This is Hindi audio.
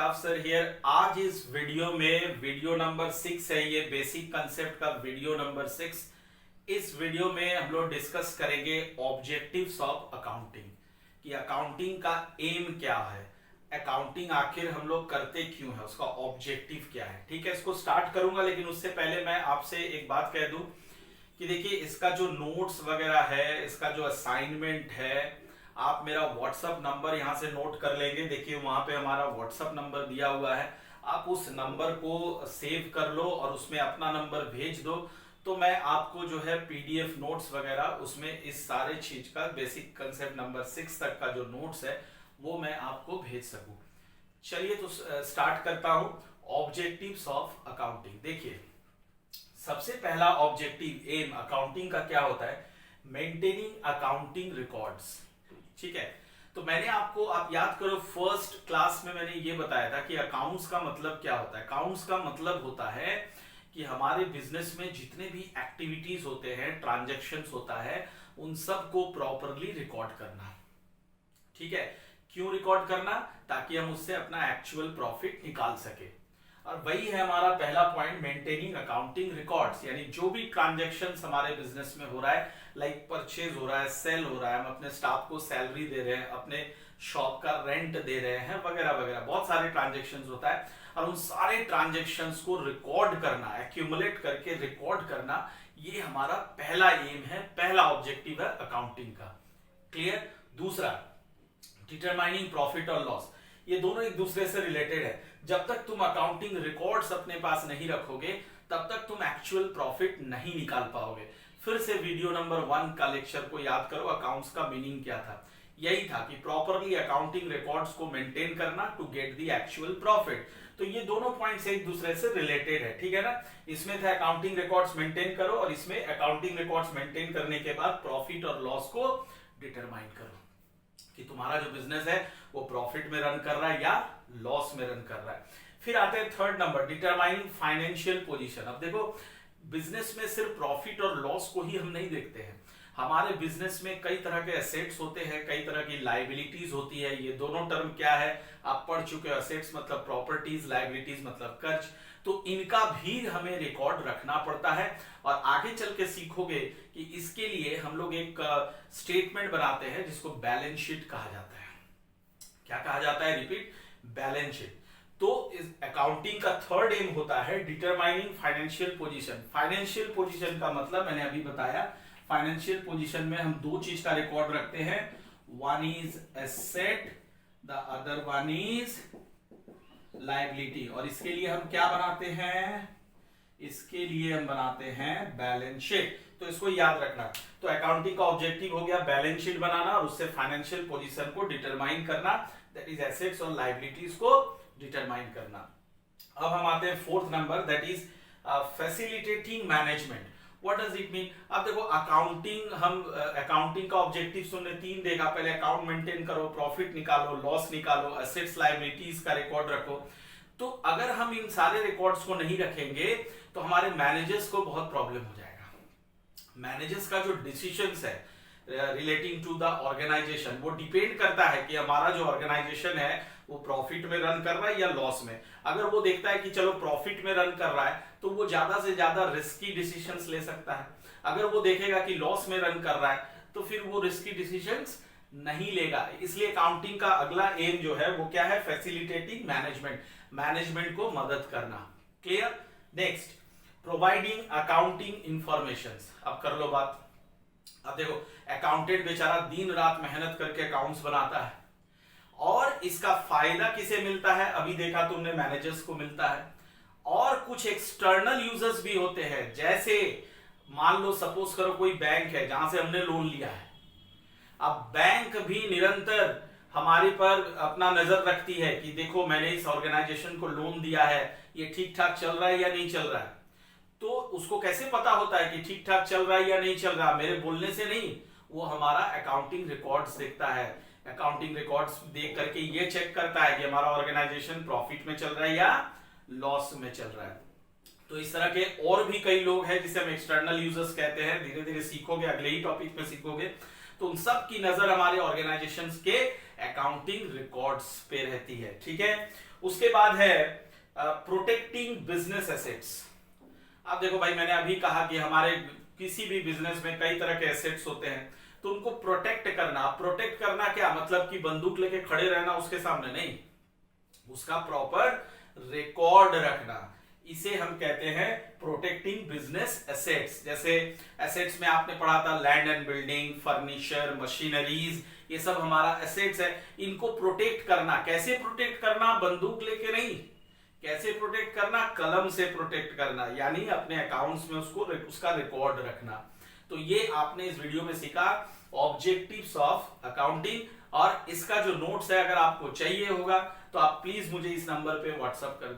Pratap sir here. आज इस वीडियो में वीडियो नंबर 6 है, ये बेसिक कंसेप्ट का वीडियो नंबर 6। इस वीडियो में हम लोग डिस्कस करेंगे ऑब्जेक्टिव्स ऑफ अकाउंटिंग, कि अकाउंटिंग का एम क्या है, अकाउंटिंग आखिर हम लोग करते क्यों है, उसका ऑब्जेक्टिव क्या है। ठीक है, इसको स्टार्ट करूंगा, लेकिन उससे पहले मैं आपसे एक बात कह दूं कि देखिए इसका जो नोट्स वगैरह है, इसका जो असाइनमेंट है, आप मेरा व्हाट्सएप नंबर यहां से नोट कर लेंगे। देखिए वहां पे हमारा व्हाट्सएप नंबर दिया हुआ है, आप उस नंबर को सेव कर लो और उसमें अपना नंबर भेज दो, तो मैं आपको जो है पीडीएफ नोट्स वगैरह उसमें इस सारे चीज का बेसिक कंसेप्ट नंबर 6 तक का जो नोट्स है वो मैं आपको भेज सकूं। चलिए तो स्टार्ट करता हूं ऑब्जेक्टिव्स ऑफ अकाउंटिंग। देखिए सबसे पहला ऑब्जेक्टिव एम अकाउंटिंग का क्या होता है, मेंटेनिंग अकाउंटिंग रिकॉर्ड्स। ठीक है, तो मैंने आपको, आप याद करो फर्स्ट क्लास में मैंने ये बताया था कि अकाउंट्स का मतलब क्या होता है। अकाउंट्स का मतलब होता है कि हमारे बिजनेस में जितने भी एक्टिविटीज होते हैं, ट्रांजैक्शंस होता है, उन सब को प्रॉपरली रिकॉर्ड करना। ठीक है, क्यों रिकॉर्ड करना, ताकि हम उससे अपना एक्चुअल प्रॉफिट निकाल सके। और वही है हमारा पहला पॉइंट, मेंटेनिंग अकाउंटिंग रिकॉर्ड्स। यानी जो भी ट्रांजैक्शंस हमारे बिजनेस में हो रहा है, लाइक परचेज हो रहा है, सेल हो रहा है, हम अपने स्टाफ को सैलरी दे रहे हैं, अपने शॉप का रेंट दे रहे हैं, वगैरह वगैरह, बहुत सारे ट्रांजैक्शंस होता है। और उन सारे ट्रांजैक्शंस को रिकॉर्ड करना, एक्यूमुलेट करके रिकॉर्ड करना, ये हमारा पहला एम है, पहला ऑब्जेक्टिव है अकाउंटिंग का। क्लियर। दूसरा, डिटरमाइनिंग प्रॉफिट और लॉस। ये दोनों एक दूसरे से रिलेटेड है। जब तक तुम अकाउंटिंग रिकॉर्ड्स अपने पास नहीं रखोगे तब तक तुम एक्चुअल प्रॉफिट नहीं निकाल पाओगे। फिर से वीडियो नंबर 1 का लेक्चर को याद करो, अकाउंट्स का मीनिंग क्या था। यही था कि प्रॉपरली अकाउंटिंग रिकॉर्ड्स को मेंटेन करना to get the actual profit. तो ये दोनों पॉइंट्स एक दूसरे से रिलेटेड है। ठीक है ना, इसमें था अकाउंटिंग रिकॉर्ड्स मेंटेन करो, और इसमें अकाउंटिंग रिकॉर्ड्स मेंटेन करने के बाद प्रॉफिट और लॉस को डिटरमाइन करो कि तुम्हारा जो बिजनेस है वो प्रॉफिट में रन कर रहा है या लॉस में रन कर रहा है। फिर आते हैं third number, determining financial position. अब देखो बिजनेस में सिर्फ प्रॉफिट और लॉस को ही हम नहीं देखते हैं, हमारे बिजनेस में कई तरह के एसेट्स होते हैं, कई तरह की लायबिलिटीज होती है। ये दोनों टर्म क्या है आप पढ़ चुके हो, एसेट्स मतलब प्रॉपर्टीज, लायबिलिटीज मतलब कर्ज। तो इनका भी हमें रिकॉर्ड रखना पड़ता है, और आगे चल के सीखोगे कि इसके लिए हम लोग एक स्टेटमेंट बनाते हैं जिसको बैलेंस शीट कहा जाता है। क्या कहा जाता है, रिपीट, बैलेंस शीट। तो इस अकाउंटिंग का थर्ड एम होता है determining financial position. Financial position का मतलब मैंने अभी बताया, फाइनेंशियल पोजीशन में हम दो चीज का रिकॉर्ड रखते हैं, one is asset, the other one is liability. और इसके लिए हम क्या बनाते हैं, इसके लिए हम बनाते हैं बैलेंस शीट। तो इसको याद रखना। तो अकाउंटिंग का ऑब्जेक्टिव हो गया बैलेंस शीट बनाना और उससे फाइनेंशियल पोजीशन को डिटरमाइन करना, दैट इज एसेट्स और लायबिलिटीज को डिटरमाइन करना। अब हम आते हैं fourth number, that is facilitating management. What does it mean. अब देखो अकाउंटिंग, हम अकाउंटिंग का ऑब्जेक्टिव तुमने 3 देखा, पहले अकाउंट मेंटेन करो, प्रॉफिट निकालो, लॉस निकालो, एसेट्स लायबिलिटीज का रिकॉर्ड रखो। तो अगर हम इन सारे रिकॉर्ड्स को नहीं रखेंगे तो हमारे मैनेजर्स को बहुत प्रॉब्लम हो जाएगा। मैनेजर्स का जो डिसीजंस है रिलेटिंग टू द ऑर्गेनाइजेशन, वो डिपेंड करता है कि हमारा जो ऑर्गेनाइजेशन है वो प्रॉफिट में रन कर रहा है या लॉस में। अगर वो देखता है कि चलो प्रॉफिट में रन कर रहा है तो वो ज्यादा से ज्यादा रिस्की डिसीजंस ले सकता है। अगर वो देखेगा कि लॉस में रन कर रहा है तो फिर वो रिस्की डिसीजंस नहीं लेगा। इसलिए अकाउंटिंग का अगला एम जो है वो क्या है, फैसिलिटेटिंग मैनेजमेंट, मैनेजमेंट को मदद करना। Clear. Next, providing accounting informations. अब कर लो बात। अब देखो अकाउंटेंट बेचारा दिन रात मेहनत करके अकाउंट्स बनाता है, और इसका फायदा किसे मिलता है, अभी देखा तुमने, मैनेजर्स को मिलता है। और कुछ एक्सटर्नल यूजर्स भी होते हैं, जैसे मान लो सपोज करो कोई बैंक है जहां से हमने लोन लिया है। अब बैंक भी निरंतर हमारे पर अपना नजर रखती है कि देखो मैंने इस ऑर्गेनाइजेशन को लोन दिया है, ये ठीक ठाक चल रहा है या नहीं चल रहा है। तो उसको कैसे पता होता है कि ठीक ठाक चल रहा है या नहीं चल रहा, मेरे बोलने से नहीं, वो हमारा अकाउंटिंग रिकॉर्ड्स देखता है। अकाउंटिंग रिकॉर्ड्स देख करके ये चेक करता है कि हमारा ऑर्गेनाइजेशन प्रॉफिट में चल रहा है या लॉस में चल रहा है। तो इस तरह के और भी कई लोग हैं जिसे हम एक्सटर्नल यूजर्स कहते हैं, धीरे धीरे सीखोगे, अगले ही टॉपिक में सीखोगे। तो उन सब की नजर हमारे ऑर्गेनाइजेशंस के अकाउंटिंग रिकॉर्ड्स पे रहती है। ठीक है, उसके बाद है प्रोटेक्टिंग बिजनेस एसेट्स। आप देखो भाई, मैंने अभी कहा कि हमारे किसी भी बिजनेस में कई तरह के एसेट्स होते हैं, तो उनको प्रोटेक्ट करना। प्रोटेक्ट करना क्या मतलब कि बंदूक लेके खड़े रहना उसके सामने नहीं, उसका प्रॉपर रिकॉर्ड रखना, इसे हम कहते हैं प्रोटेक्टिंग बिजनेस एसेट्स। जैसे एसेट्स में आपने पढ़ा था land and building, furniture, machineries, ये सब हमारा एसेट्स है। इनको प्रोटेक्ट करना, कैसे प्रोटेक्ट करना? बंदूक लेके नहीं। कैसे प्रोटेक्ट करना? कलम से प्रोटेक्ट करना, यानी अपने अकाउंट्स में उसको उसका रिकॉर्ड रखना। तो ये आपने इस वीडियो में सीखा ऑब्जेक्टिव्स ऑफ अकाउंटिंग, और इसका जो नोट्स है अगर आपको चाहिए होगा तो आप प्लीज मुझे इस नंबर पे व्हाट्सएप कर दें।